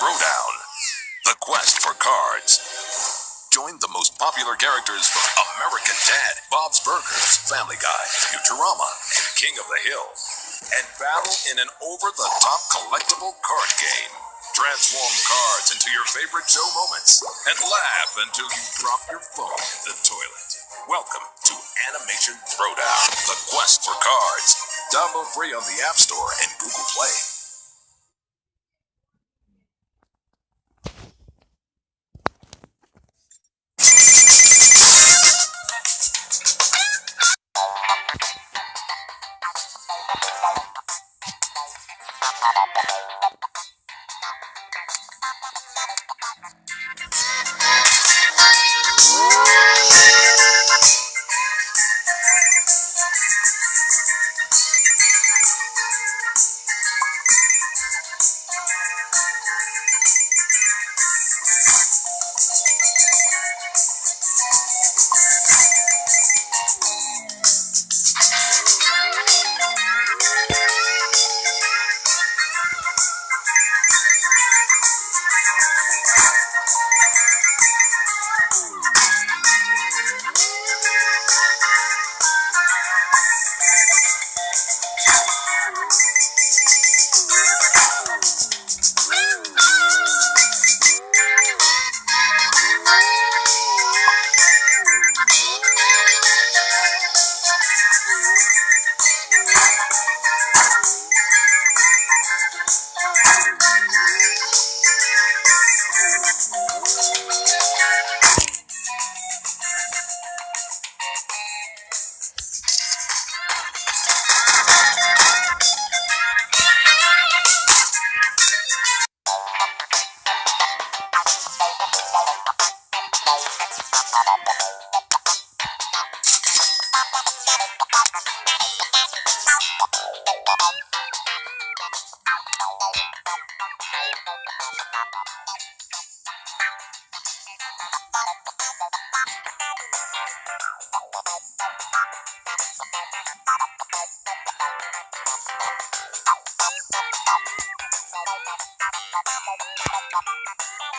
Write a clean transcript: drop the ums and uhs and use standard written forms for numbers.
Throwdown. The quest for cards. Join the most popular characters from American Dad, Bob's Burgers, Family Guy, Futurama, and King of the Hill, and battle in an over-the-top collectible card game. Transform cards into your favorite show moments and laugh until you drop your phone in the toilet. Welcome to Animation Throwdown, the quest for cards. Download free on the App Store and Google Play.